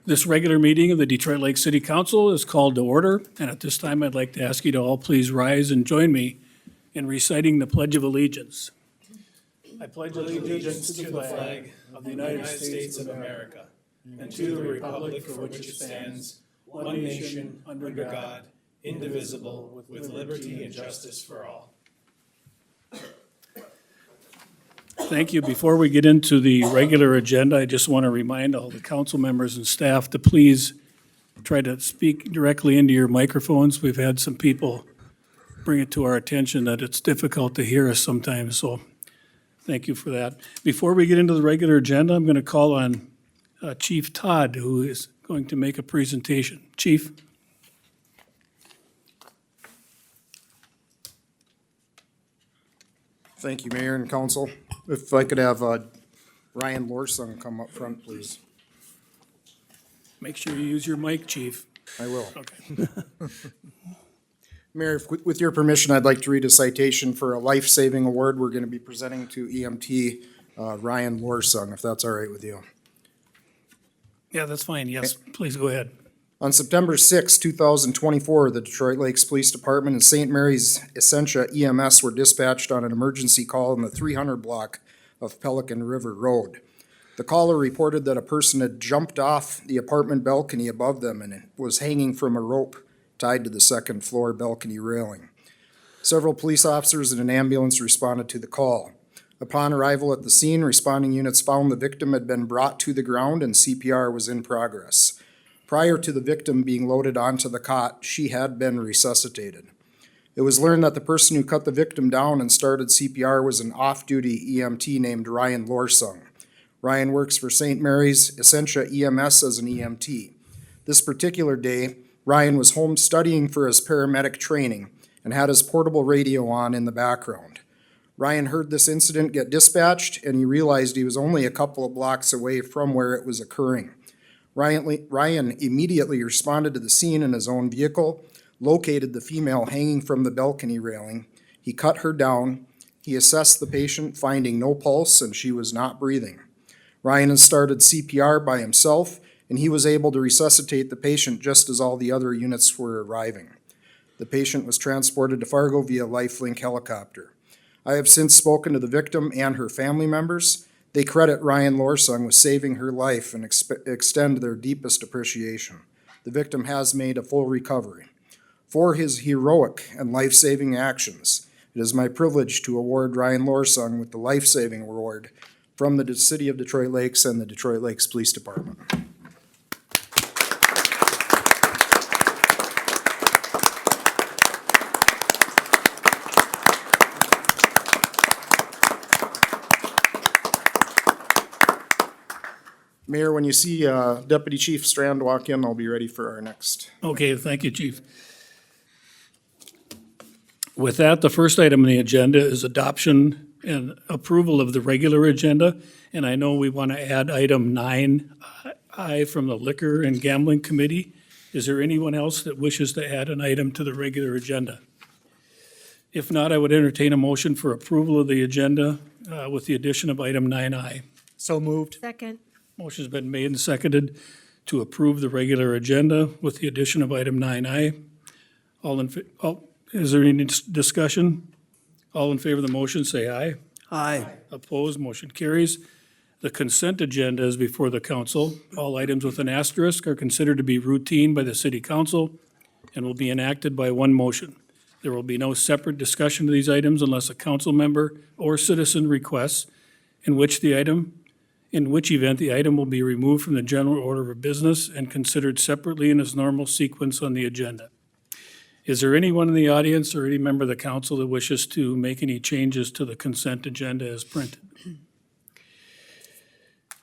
This regular meeting of the Detroit Lake City Council is called to order, and at this time, I'd like to ask you to all please rise and join me in reciting the Pledge of Allegiance. I pledge allegiance to the flag of the United States of America and to the republic for which it stands, one nation, under God, indivisible, with liberty and justice for all. Thank you. Before we get into the regular agenda, I just want to remind all the council members and staff to please try to speak directly into your microphones. We've had some people bring it to our attention that it's difficult to hear us sometimes, so thank you for that. Before we get into the regular agenda, I'm going to call on Chief Todd, who is going to make a presentation. Chief? Thank you, Mayor and Council. If I could have Ryan Lorsung come up front, please. Make sure you use your mic, Chief. I will. Okay. Mayor, with your permission, I'd like to read a citation for a life-saving award we're going to be presenting to EMT Ryan Lorsung, if that's all right with you. Yeah, that's fine. Yes, please go ahead. On September 6, 2024, the Detroit Lakes Police Department and St. Mary's Essentia EMS were dispatched on an emergency call in the 300 block of Pelican River Road. The caller reported that a person had jumped off the apartment balcony above them and was hanging from a rope tied to the second floor balcony railing. Several police officers and an ambulance responded to the call. Upon arrival at the scene, responding units found the victim had been brought to the ground and CPR was in progress. Prior to the victim being loaded onto the cot, she had been resuscitated. It was learned that the person who cut the victim down and started CPR was an off-duty EMT named Ryan Lorsung. Ryan works for St. Mary's Essentia EMS as an EMT. This particular day, Ryan was home studying for his paramedic training and had his portable radio on in the background. Ryan heard this incident get dispatched and he realized he was only a couple of blocks away from where it was occurring. Ryan immediately responded to the scene in his own vehicle, located the female hanging from the balcony railing. He cut her down. He assessed the patient, finding no pulse and she was not breathing. Ryan has started CPR by himself and he was able to resuscitate the patient just as all the other units were arriving. The patient was transported to Fargo via LifeLink helicopter. I have since spoken to the victim and her family members. They credit Ryan Lorsung with saving her life and extend their deepest appreciation. The victim has made a full recovery. For his heroic and life-saving actions, it is my privilege to award Ryan Lorsung with the Life Saving Award from the City of Detroit Lakes and the Detroit Lakes Police Department. Mayor, when you see Deputy Chief Strand walk in, I'll be ready for our next. Okay, thank you, Chief. With that, the first item on the agenda is adoption and approval of the regular agenda. And I know we want to add item 9I from the Liquor and Gambling Committee. Is there anyone else that wishes to add an item to the regular agenda? If not, I would entertain a motion for approval of the agenda with the addition of item 9I. So moved. Second. Motion's been made and seconded to approve the regular agenda with the addition of item 9I. Is there any discussion? All in favor of the motion, say aye. Aye. Opposed, motion carries. The consent agenda is before the council. All items with an asterisk are considered to be routine by the city council and will be enacted by one motion. There will be no separate discussion of these items unless a council member or citizen requests, in which event the item will be removed from the general order of business and considered separately in its normal sequence on the agenda. Is there anyone in the audience or any member of the council that wishes to make any changes to the consent agenda as printed?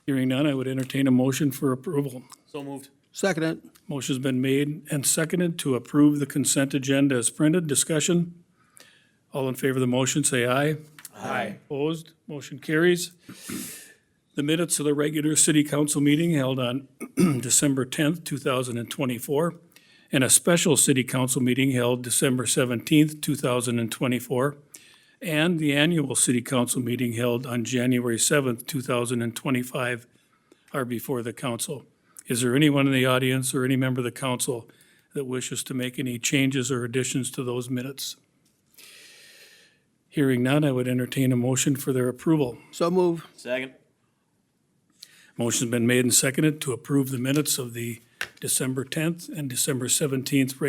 Hearing none, I would entertain a motion for approval. So moved. Seconded. Motion's been made and seconded to approve the consent agenda as printed. Discussion? All in favor of the motion, say aye. Aye. Opposed? Motion carries. The minutes of the regular city council meeting held on December 10th, 2024, and a special city council meeting held December 17th, 2024, and the annual city council meeting held on January 7th, 2025 are before the council. Is there anyone in the audience or any member of the council that wishes to make any changes or additions to those minutes? Hearing none, I would entertain a motion for their approval. So move. Second. Motion's been made and seconded to approve the minutes of the December 10th and December 17th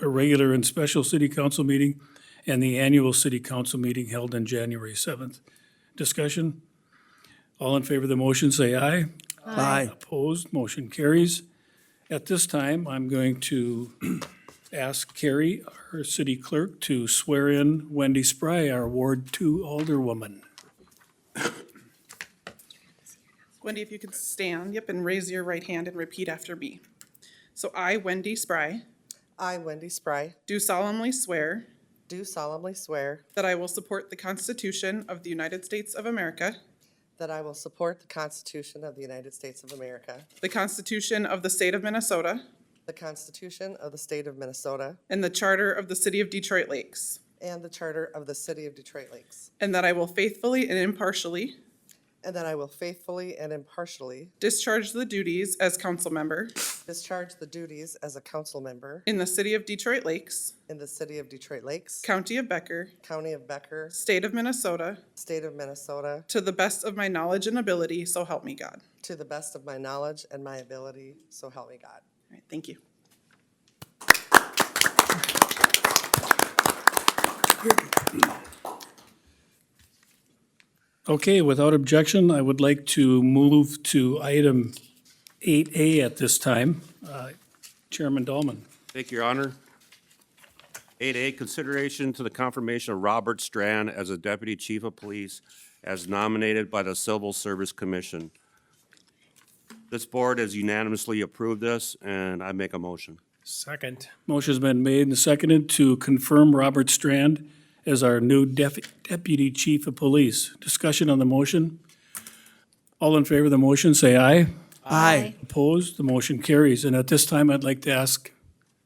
regular and special city council meeting and the annual city council meeting held on January 7th. Discussion? All in favor of the motion, say aye. Aye. Opposed, motion carries. At this time, I'm going to ask Carrie, our city clerk, to swear in Wendy Spry, our Ward 2 alderwoman. Wendy, if you could stand, and raise your right hand and repeat after me. So I, Wendy Spry, I, Wendy Spry, do solemnly swear do solemnly swear that I will support the Constitution of the United States of America, that I will support the Constitution of the United States of America, the Constitution of the State of Minnesota, the Constitution of the State of Minnesota, and the Charter of the City of Detroit Lakes, and the Charter of the City of Detroit Lakes, and that I will faithfully and impartially and that I will faithfully and impartially discharge the duties as council member discharge the duties as a council member in the City of Detroit Lakes, in the City of Detroit Lakes, County of Becker, County of Becker, State of Minnesota, State of Minnesota, to the best of my knowledge and ability, so help me God. to the best of my knowledge and my ability, so help me God. All right, thank you. Okay, without objection, I would like to move to item 8A at this time. Chairman Dahlman. Thank you, Your Honor. 8A, consideration to the confirmation of Robert Strand as a Deputy Chief of Police as nominated by the Civil Service Commission. This board has unanimously approved this, and I make a motion. Second. Motion's been made and seconded to confirm Robert Strand as our new Deputy Chief of Police. Discussion on the motion? All in favor of the motion, say aye. Aye. Opposed, the motion carries. And at this time, I'd like to ask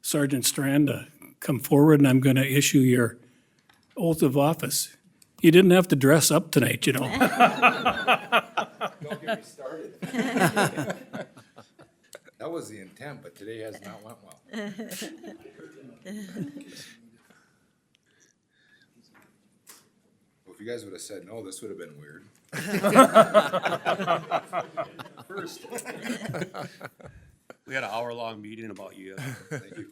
Sergeant Strand to come forward, and I'm going to issue your oath of office. You didn't have to dress up tonight, you know. Don't get me started. That was the intent, but today has not went well. Well, if you guys would have said no, this would have been weird. We had an hour-long meeting about you. Thank you.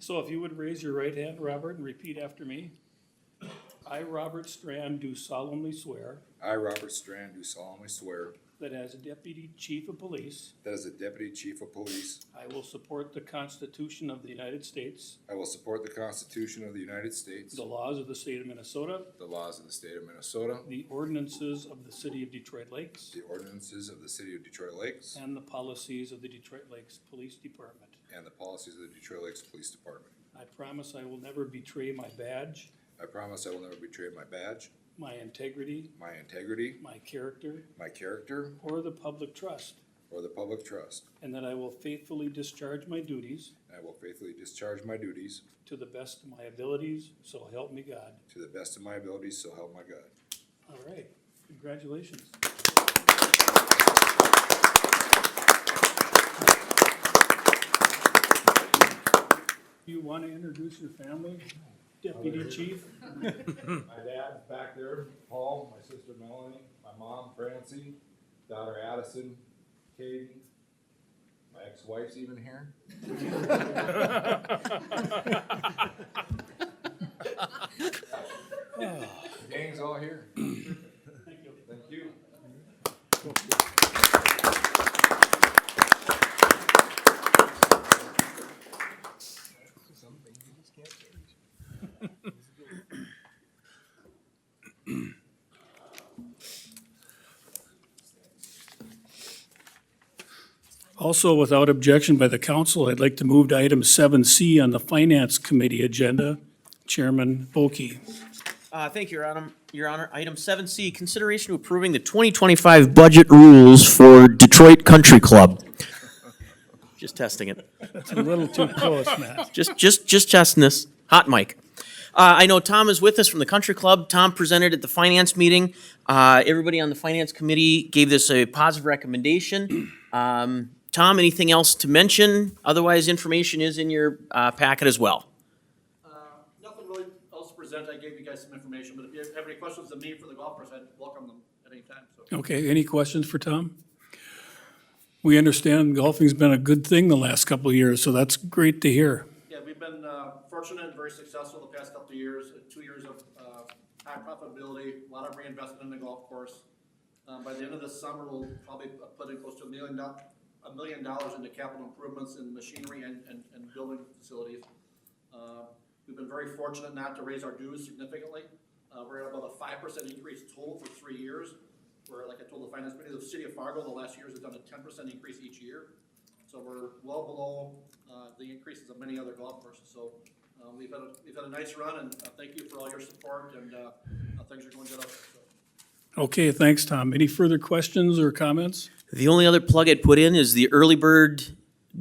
So if you would raise your right hand, Robert, and repeat after me. I, Robert Strand, do solemnly swear I, Robert Strand, do solemnly swear that as a Deputy Chief of Police, that as a Deputy Chief of Police, I will support the Constitution of the United States, I will support the Constitution of the United States, the laws of the state of Minnesota, the laws of the state of Minnesota, the ordinances of the city of Detroit Lakes, the ordinances of the city of Detroit Lakes, and the policies of the Detroit Lakes Police Department. and the policies of the Detroit Lakes Police Department. I promise I will never betray my badge, I promise I will never betray my badge, my integrity, my integrity, my character, my character, or the public trust, or the public trust, and that I will faithfully discharge my duties and I will faithfully discharge my duties to the best of my abilities, so help me God. to the best of my abilities, so help my God. All right, congratulations. You want to introduce your family, Deputy Chief? My dad's back there, Paul, my sister Melanie, my mom Francie, daughter Addison, Katie, my ex-wife's even here. The gang's all here. Thank you. Also, without objection by the council, I'd like to move to item 7C on the Finance Committee agenda. Chairman Bulkey. Thank you, Your Honor. Item 7C, consideration of approving the 2025 budget rules for Detroit Country Club. Just testing it. It's a little too close, Matt. Just testing this. Hot mic. I know Tom is with us from the Country Club. Tom presented at the finance meeting. Everybody on the finance committee gave this a positive recommendation. Tom, anything else to mention? Otherwise, information is in your packet as well. Nothing really else to present. I gave you guys some information, but if you have any questions of me for the golf course, I'd welcome them at any time, so. Okay, any questions for Tom? We understand golfing's been a good thing the last couple of years, so that's great to hear. Yeah, we've been fortunate and very successful the past couple of years, 2 years of high profitability, a lot of reinvestment in the golf course. By the end of this summer, we'll probably put in close to $1 million into capital improvements in machinery and building facilities. We've been very fortunate not to raise our dues significantly. We're at about a 5% increase total for 3 years. Where, like I told the finance committee, the city of Fargo, the last years has done a 10% increase each year. So we're well below the increases of many other golf courses. So we've had a nice run, and thank you for all your support, and things are going good. Okay, thanks, Tom. Any further questions or comments? The only other plug I'd put in is the early bird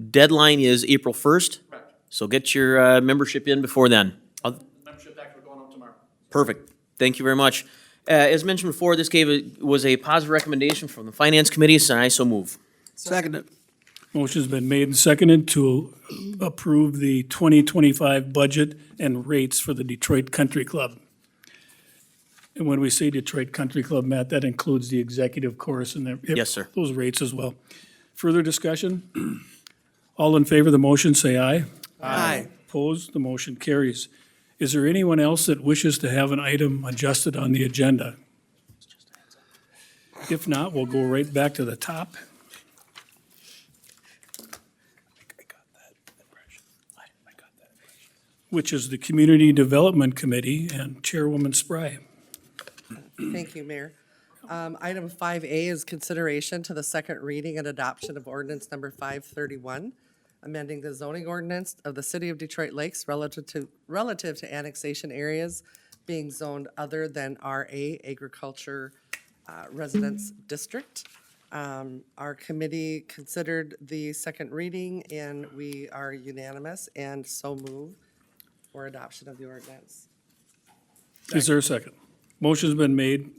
deadline is April 1st. Correct. So get your membership in before then. Membership pack are going out tomorrow. Perfect. Thank you very much. As mentioned before, this was a positive recommendation from the Finance Committee, so I so move. Second. Motion's been made and seconded to approve the 2025 budget and rates for the Detroit Country Club. And when we say Detroit Country Club, Matt, that includes the executive course and Yes, sir. those rates as well. Further discussion? All in favor of the motion, say aye. Aye. Opposed, the motion carries. Is there anyone else that wishes to have an item adjusted on the agenda? If not, we'll go right back to the top. Which is the Community Development Committee and Chairwoman Spry. Thank you, Mayor. Item 5A is consideration to the second reading and adoption of ordinance number 531, amending the zoning ordinance of the city of Detroit Lakes relative to annexation areas being zoned other than RA Agriculture Residence District. Our committee considered the second reading, and we are unanimous and so move for adoption of the ordinance. Is there a second? Motion's been made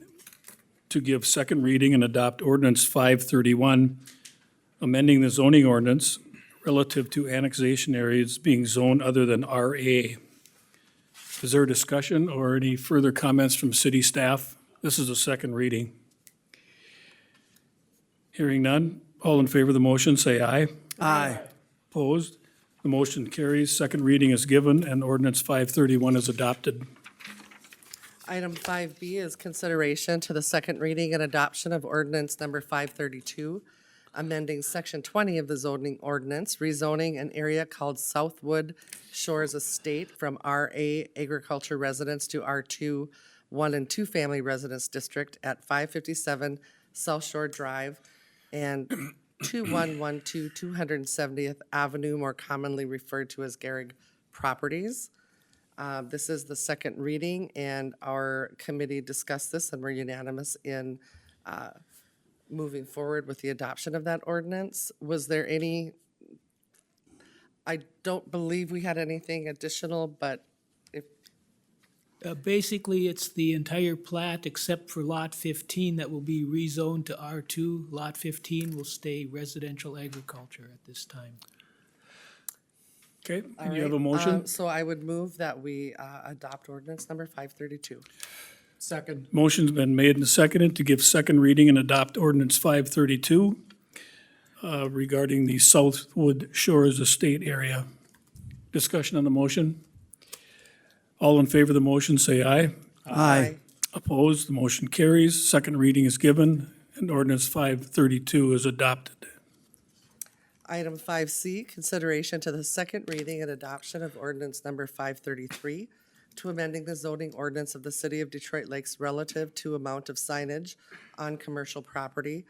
to give second reading and adopt ordinance 531, amending the zoning ordinance relative to annexation areas being zoned other than RA. Is there a discussion or any further comments from city staff? This is a second reading. Hearing none, all in favor of the motion, say aye. Aye. Opposed? The motion carries. Second reading is given and ordinance 531 is adopted. Item 5B is consideration to the second reading and adoption of ordinance number 532, amending section 20 of the zoning ordinance, rezoning an area called Southwood Shores Estate from RA Agriculture Residence to R2 1 and 2 Family Residence District at 557 South Shore Drive and 2112 270th Avenue, more commonly referred to as Gehrig Properties. This is the second reading, and our committee discussed this, and we're unanimous in moving forward with the adoption of that ordinance. Was there any, I don't believe we had anything additional, but if, Basically, it's the entire plat except for Lot 15 that will be rezoned to R2. Lot 15 will stay residential agriculture at this time. Okay, all and you have a right, motion? So I would move that we adopt ordinance number 532. Second. Motion's been made and seconded to give second reading and adopt ordinance 532 regarding the Southwood Shores Estate area. Discussion on the motion? All in favor of the motion, say aye. Aye. Opposed, the motion carries. Second reading is given and ordinance 532 is adopted. Item 5C, consideration to the second reading and adoption of ordinance number 533 to amending the zoning ordinance of the city of Detroit Lakes relative to amount of signage on commercial property.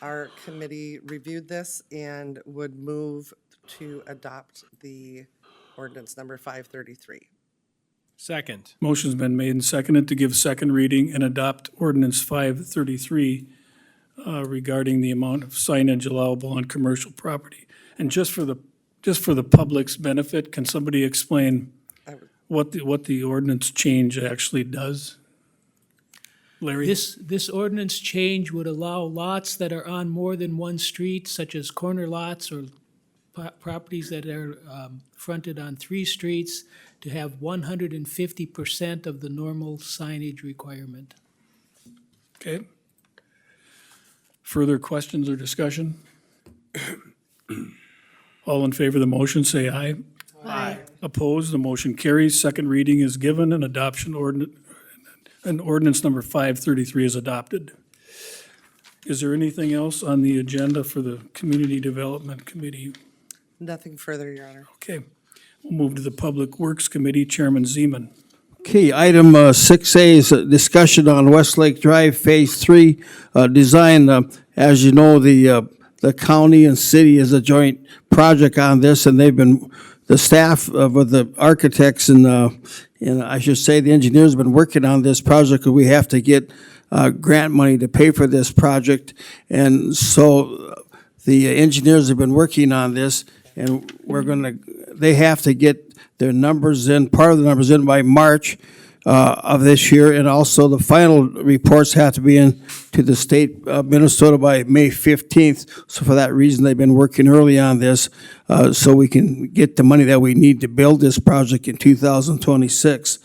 Our committee reviewed this and would move to adopt the ordinance number 533. Second. Motion's been made and seconded to give second reading and adopt ordinance 533 regarding the amount of signage allowable on commercial property. And just for the public's benefit, can somebody explain I would- what the ordinance change actually does? Larry? This ordinance change would allow lots that are on more than one street, such as corner lots or properties that are fronted on 3 streets, to have 150% of the normal signage requirement. Okay. Further questions or discussion? All in favor of the motion, say aye. Aye. Opposed, the motion carries. Second reading is given and ordinance number 533 is adopted. Is there anything else on the agenda for the Community Development Committee? Nothing further, Your Honor. Okay, we'll move to the Public Works Committee, Chairman Zeman. Okay, item 6A is a discussion on Westlake Drive Phase 3 design. As you know, the county and city is a joint project on this, and they've been, the staff with the architects and I should say the engineers have been working on this project, because we have to get grant money to pay for this project. And so the engineers have been working on this, and they have to get their numbers in, part of the numbers in by March of this year, and also the final reports have to be in to the state of Minnesota by May 15th. So for that reason, they've been working early on this, so we can get the money that we need to build this project in 2026.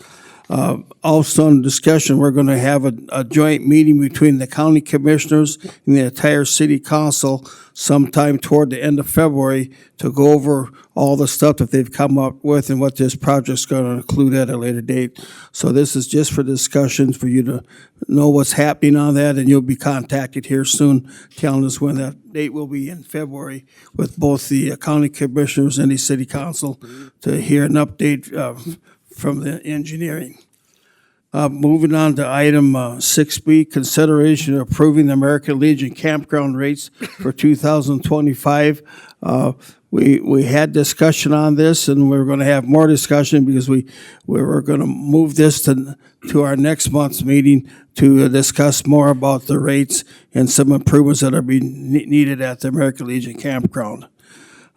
Also in discussion, we're going to have a joint meeting between the county commissioners and the entire city council sometime toward the end of February to go over all the stuff that they've come up with and what this project's going to include at a later date. So this is just for discussion, for you to know what's happening on that, and you'll be contacted here soon telling us when that date will be in February with both the county commissioners and the city council to hear an update from the engineering. Moving on to item 6B, consideration of approving the American Legion campground rates for 2025. We had discussion on this, and we're going to have more discussion because we were going to move this to our next month's meeting to discuss more about the rates and some improvements that are being needed at the American Legion campground.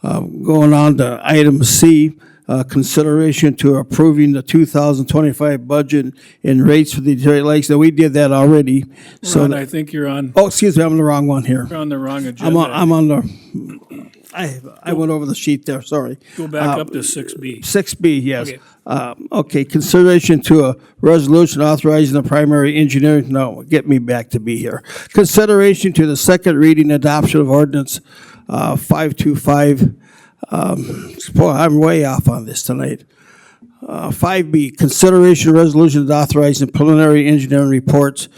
Going on to item C, consideration to approving the 2025 budget and rates for the Detroit Lakes. Now, we did that already. So, Ron, I think you're on, oh, excuse me, I'm on the wrong one here. you're on the wrong agenda. I'm on the, I went over the sheet there, sorry. Go back up to 6B. 6B, yes. Okay. Okay, consideration to a resolution authorizing the primary engineering, no, get me back to B here. Consideration to the second reading adoption of ordinance 525. Boy, I'm way off on this tonight. 5B, consideration of resolution authorizing preliminary engineering reports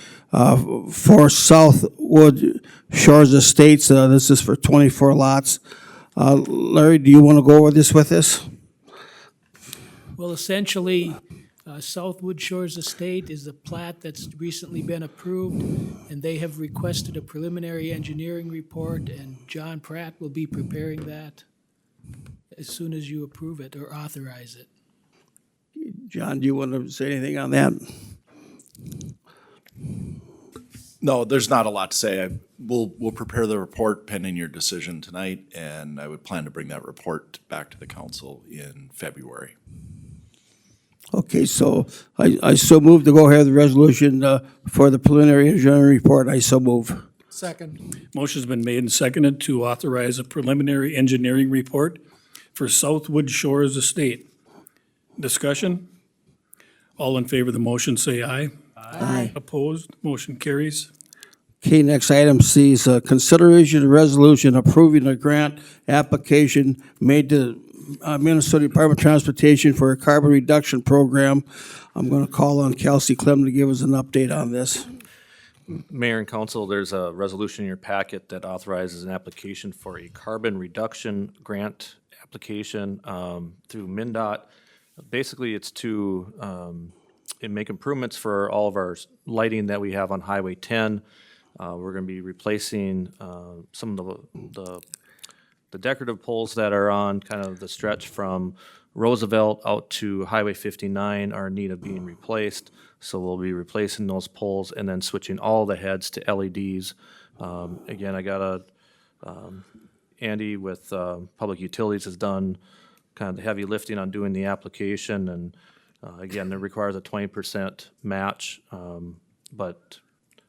for Southwood Shores Estates. This is for 24 lots. Larry, do you want to go over this with us? Well, essentially, Southwood Shores Estate is a plat that's recently been approved, and they have requested a preliminary engineering report, and John Pratt will be preparing that as soon as you approve it or authorize it. John, do you want to say anything on that? No, there's not a lot to say. We'll prepare the report pending your decision tonight, and I would plan to bring that report back to the council in February. Okay, so I so move to go ahead with the resolution for the preliminary engineering report. I so move. Second. Motion's been made and seconded to authorize a preliminary engineering report for Southwood Shores Estate. Discussion? All in favor of the motion, say aye. Aye. Opposed? Motion carries. Okay, next item C is consideration of resolution approving a grant application made to Minnesota Department of Transportation for a carbon reduction program. I'm going to call on Kelsey Clem to give us an update on this. Mayor and council, there's a resolution in your packet that authorizes an application for a carbon reduction grant application through MnDOT. Basically, it's to make improvements for all of our lighting that we have on Highway 10. We're going to be replacing some of the decorative poles that are on kind of the stretch from Roosevelt out to Highway 59 are in need of being replaced. So we'll be replacing those poles and then switching all the heads to LEDs. Again, I got Andy with Public Utilities has done kind of the heavy lifting on doing the application, and again, it requires a 20% match, but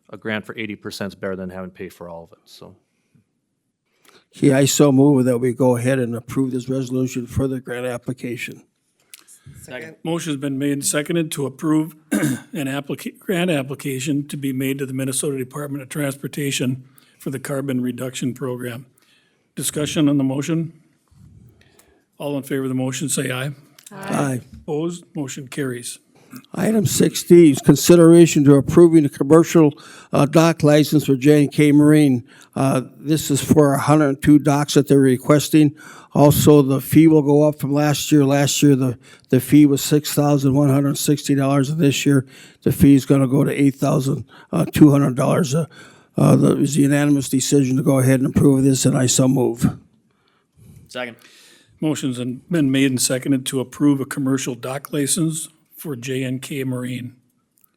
a grant for 80% is better than having to pay for all of it, so. Okay, I so move that we go ahead and approve this resolution for the grant application. Second. Motion's been made and seconded to approve an grant application to be made to the Minnesota Department of Transportation for the Carbon Reduction Program. Discussion on the motion? All in favor of the motion, say aye. Aye. Opposed? Motion carries. Item 6D is consideration to approving a commercial dock license for J&K Marine. This is for 102 docks that they're requesting. Also, the fee will go up from last year. Last year, the fee was $6,160, and this year, the fee is going to go to $8,200. It was a unanimous decision to go ahead and approve this, and I so move. Second. Motion's been made and seconded to approve a commercial dock license for J&K Marine.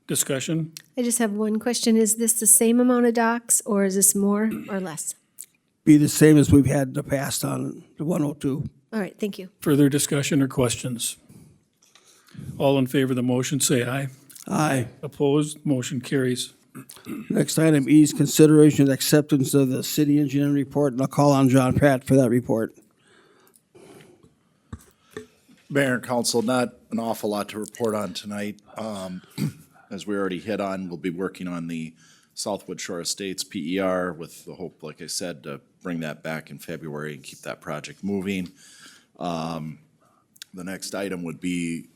Discussion? I just have one question. Is this the same amount of docks, or is this more or less? Be the same as we've had in the past on the 102. All right, thank you. Further discussion or questions? All in favor of the motion, say aye. Aye. Opposed? Motion carries. Next item E is consideration and acceptance of the city engineering report, and I'll call on John Pratt for that report. Mayor and council, not an awful lot to report on tonight. As we already hit on, we'll be working on the Southwood Shore Estates PER with the hope, like I said, to bring that back in February and keep that project moving. The next item would be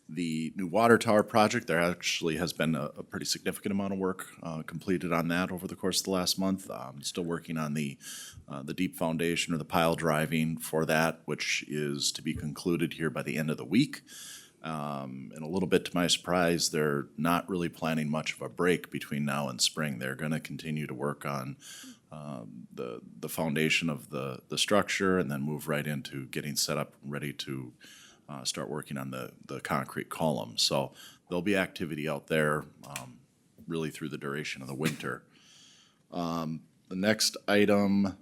the new water tower project. There actually has been a pretty significant amount of work completed on that over the course of the last month. Still working on the deep foundation or the pile driving for that, which is to be concluded here by the end of the week. And a little bit to my surprise, they're not really planning much of a break between now and spring. They're going to continue to work on the foundation of the structure and then move right into getting set up, ready to start working on the concrete column. So there'll be activity out there really through the duration of the winter. The next item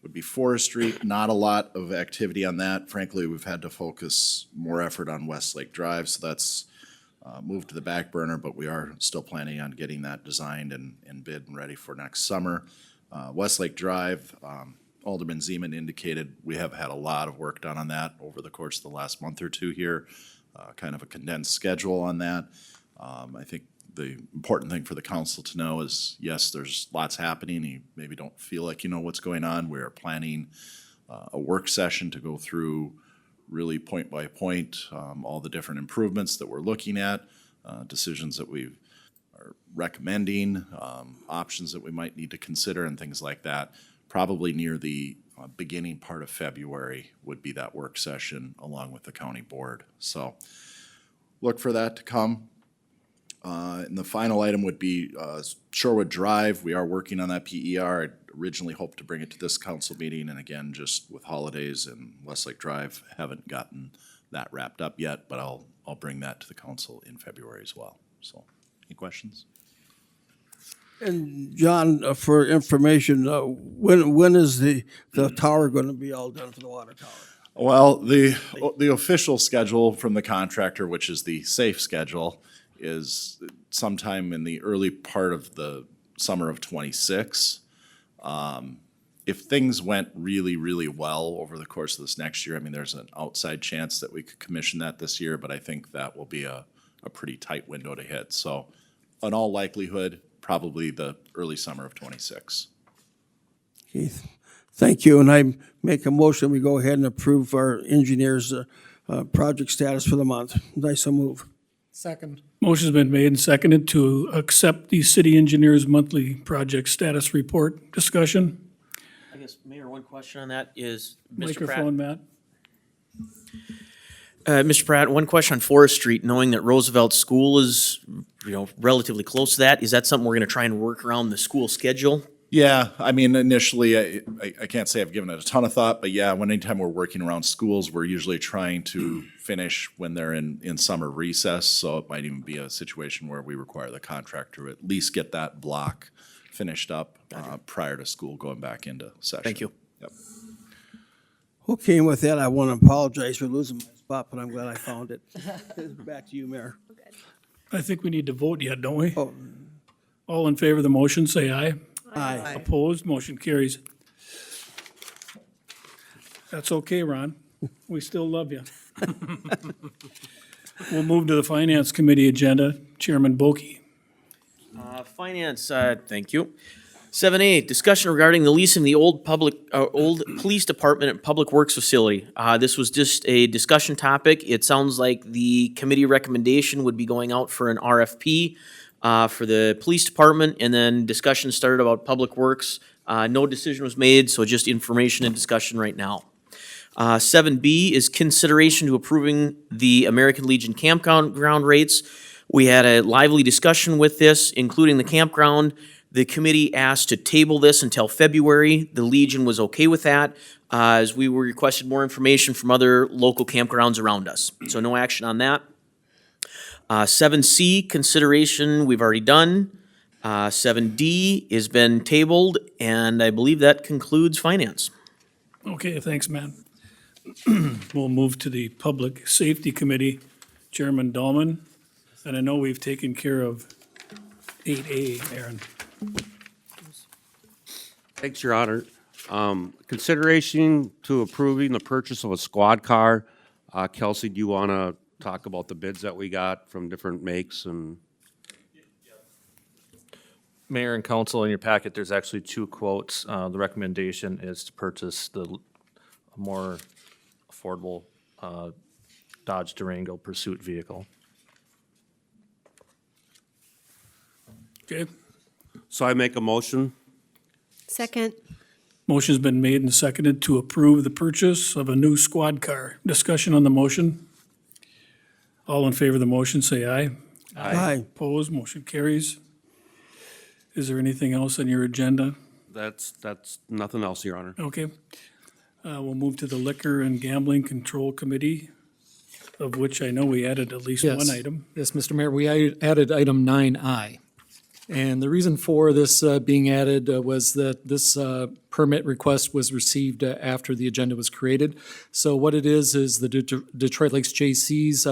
would be forestry. Not a lot of activity on that. Frankly, we've had to focus more effort on Westlake Drive, so that's moved to the back burner, but we are still planning on getting that designed and bid and ready for next summer. Westlake Drive, Alderman Zeman indicated we have had a lot of work done on that over the course of the last month or two here, kind of a condensed schedule on that. I think the important thing for the council to know is, yes, there's lots happening. You maybe don't feel like you know what's going on. We are planning a work session to go through really point by point all the different improvements that we're looking at, decisions that we are recommending, options that we might need to consider and things like that. Probably near the beginning part of February would be that work session along with the county board. So look for that to come. And the final item would be Shorewood Drive. We are working on that PER. I'd originally hoped to bring it to this council meeting, and again, just with holidays and Westlake Drive, haven't gotten that wrapped up yet, but I'll bring that to the council in February as well. So, any questions? And John, for information, when is the tower going to be all done for the water tower? Well, the official schedule from the contractor, which is the safe schedule, is sometime in the early part of the summer of '26. If things went really, really well over the course of this next year, I mean, there's an outside chance that we could commission that this year, but I think that will be a pretty tight window to hit. So in all likelihood, probably the early summer of '26. Okay, thank you, and I make a motion, we go ahead and approve our engineer's project status for the month. I so move. Second. Motion's been made and seconded to accept the city engineer's monthly project status report. Discussion? I guess, Mayor, one question on that is, Mr. Pratt. Microphone, Matt. Mr. Pratt, one question on Forest Street, knowing that Roosevelt School is, relatively close to that, is that something we're gonna try and work around the school schedule? Yeah, I mean, initially, I can't say I've given it a ton of thought, but yeah, anytime we're working around schools, we're usually trying to finish when they're in summer recess, so it might even be a situation where we require the contractor to at least get that block finished up prior to school going back into session. Thank you. Yep. Okay, and with that, I want to apologize for losing my spot, but I'm glad I found it. Back to you, Mayor. I think we need to vote yet, don't we? Oh, All in favor of the motion, say aye. Aye. Opposed, motion carries. That's okay, Ron. We still love you. We'll move to the Finance Committee agenda. Chairman Bulky. Finance, thank you. 7A, discussion regarding the leasing the old police department and public works facility. This was just a discussion topic. It sounds like the committee recommendation would be going out for an RFP for the police department, and then discussion started about public works. No decision was made, so just information and discussion right now. 7B is consideration to approving the American Legion campground rates. We had a lively discussion with this, including the campground. The committee asked to table this until February. The Legion was okay with that, as we were requested more information from other local campgrounds around us. So no action on that. 7C, consideration, we've already done. 7D has been tabled, and I believe that concludes finance. Okay, thanks, man. We'll move to the Public Safety Committee. Chairman Dahlman, and I know we've taken care of 8A, Aaron. Thanks, Your Honor. Consideration to approving the purchase of a squad car. Kelsey, do you want to talk about the bids that we got from different makes and? Mayor and council, in your packet, there's actually two quotes. The recommendation is to purchase the more affordable Dodge Durango Pursuit vehicle. Okay, So I make a motion. Second. motion's been made and seconded to approve the purchase of a new squad car. Discussion on the motion. All in favor of the motion, say aye. Aye. Opposed, motion carries. Is there anything else on your agenda? That's nothing else, Your Honor. Okay. We'll move to the Liquor and Gambling Control Committee, of which I know we added at least one Yes. item. Yes, Mr. Mayor, we added item 9I. And the reason for this being added was that this permit request was received after the agenda was created. So what it is the Detroit Lakes J.C.'s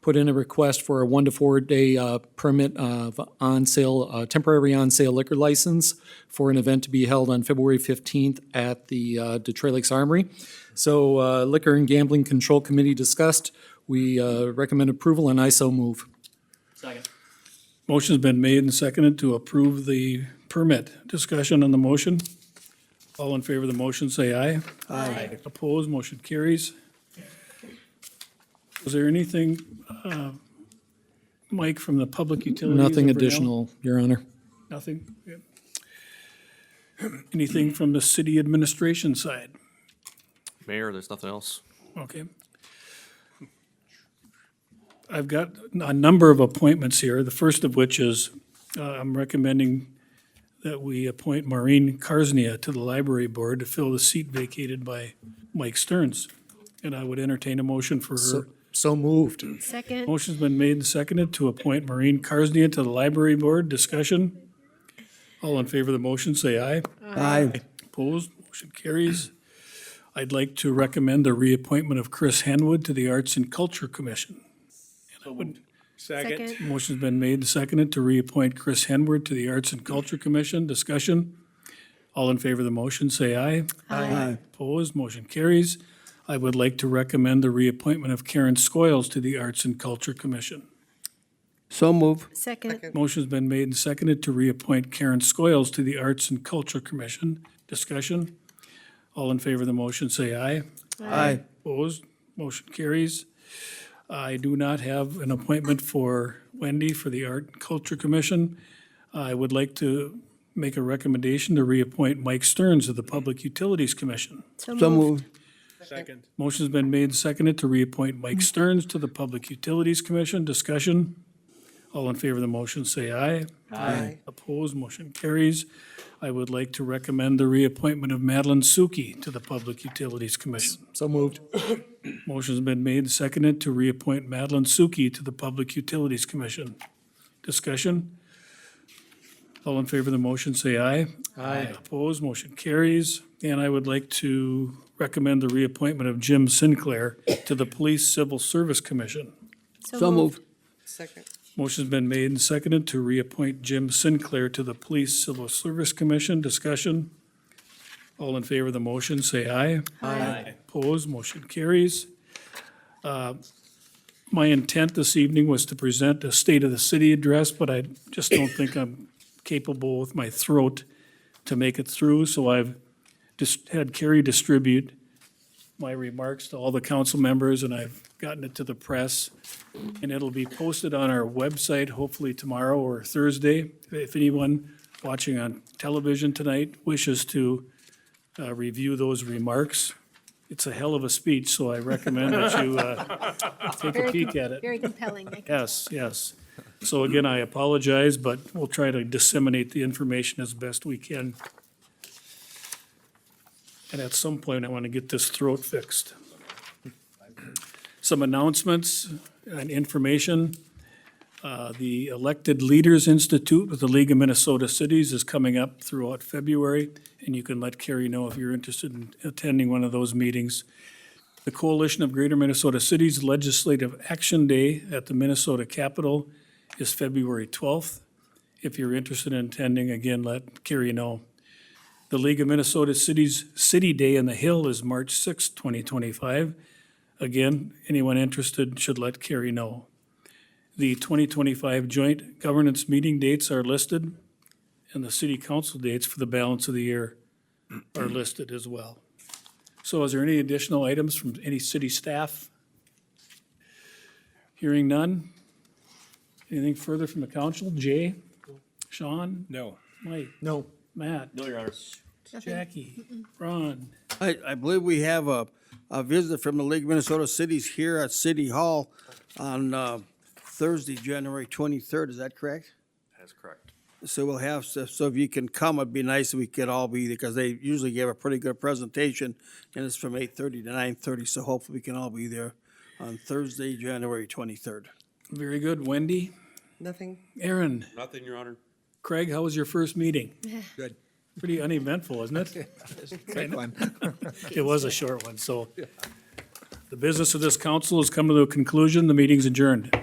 put in a request for a 1 to 4 day permit of on-sale, temporary on-sale liquor license for an event to be held on February 15th at the Detroit Lakes Armory. So Liquor and Gambling Control Committee discussed. We recommend approval, and I so move. Motion's been made and seconded to approve the permit. Discussion on the motion. All in favor of the motion, say aye. Aye. Opposed, motion carries. Was there anything, Mike, from the Public Utilities? Nothing of Vernell? additional, Your Honor. Nothing? Yep. Anything from the city administration side? Mayor, there's nothing else. Okay. I've got a number of appointments here, the first of which is, I'm recommending that we appoint Maureen Karsnia to the library board to fill the seat vacated by Mike Stearns. And I would entertain a motion for her. So moved. Second. Motion's been made and seconded to appoint Maureen Karsnia to the library board. Discussion? All in favor of the motion, say aye. Aye. Opposed? Motion carries. I'd like to recommend the reappointment of Chris Henwood to the Arts and Culture Commission. Second. Motion's been made and seconded to reappoint Chris Henwood to the Arts and Culture Commission. Discussion? All in favor of the motion, say aye. Aye. Opposed? Motion carries. I would like to recommend the reappointment of Karen Skoyles to the Arts and Culture Commission. So move. Second. Motion's been made and seconded to reappoint Karen Skoyles to the Arts and Culture Commission. Discussion? All in favor of the motion, say aye. Aye. Opposed? Motion carries. I do not have an appointment for Wendy for the Art and Culture Commission. I would like to make a recommendation to reappoint Mike Stearns to the Public Utilities Commission. So moved. Motion's been made and seconded to reappoint Mike Stearns to the Public Utilities Commission. Discussion? All in favor of the motion, say aye. Aye. Opposed? Motion carries. I would like to recommend the reappointment of Madeline Suki to the Public Utilities Commission. So moved. Motion's been made and seconded to reappoint Madeline Suki to the Public Utilities Commission. Discussion? All in favor of the motion, say aye. Aye. Opposed? Motion carries. And I would like to recommend the reappointment of Jim Sinclair to the Police Civil Service Commission. So moved. Second. Motion's been made and seconded to reappoint Jim Sinclair to the Police Civil Service Commission. Discussion. All in favor of the motion, say aye. Aye. Opposed, motion carries. My intent this evening was to present a State of the City address, but I just don't think I'm capable with my throat to make it through, so I've just had Carrie distribute my remarks to all the council members, and I've gotten it to the press. And it'll be posted on our website hopefully tomorrow or Thursday. If anyone watching on television tonight wishes to review those remarks, it's a hell of a speech, so I recommend that you take a peek at it. Very compelling. Yes, yes. So again, I apologize, but we'll try to disseminate the information as best we can. And at some point, I want to get this throat fixed. Some announcements and information. The Elected Leaders Institute with the League of Minnesota Cities is coming up throughout February, and you can let Carrie know if you're interested in attending one of those meetings. The Coalition of Greater Minnesota Cities Legislative Action Day at the Minnesota Capitol is February 12th. If you're interested in attending, again, let Carrie know. The League of Minnesota Cities City Day in the Hill is March 6th, 2025. Again, anyone interested should let Carrie know. The 2025 joint governance meeting dates are listed, and the city council dates for the balance of the year are listed as well. So is there any additional items from any city staff? Hearing none. Anything further from the council? Jay? Sean? No. Mike? No. Matt? No, Your Honor. Jackie? Ron? I believe we have a visit from the League of Minnesota Cities here at City Hall on Thursday, January 23rd. Is that correct? That's correct. So we'll have, so if you can come, it'd be nice if we could all be there, because they usually give a pretty good presentation, and it's from 8:30 to 9:30, so hopefully we can all be there on Thursday, January 23rd. Very good. Wendy? Nothing? Aaron? Nothing, Your Honor. Craig, how was your first meeting? Good. Pretty uneventful, wasn't it? Quick one. It was a short one, so. The business of this council has come to a conclusion. The meeting's adjourned.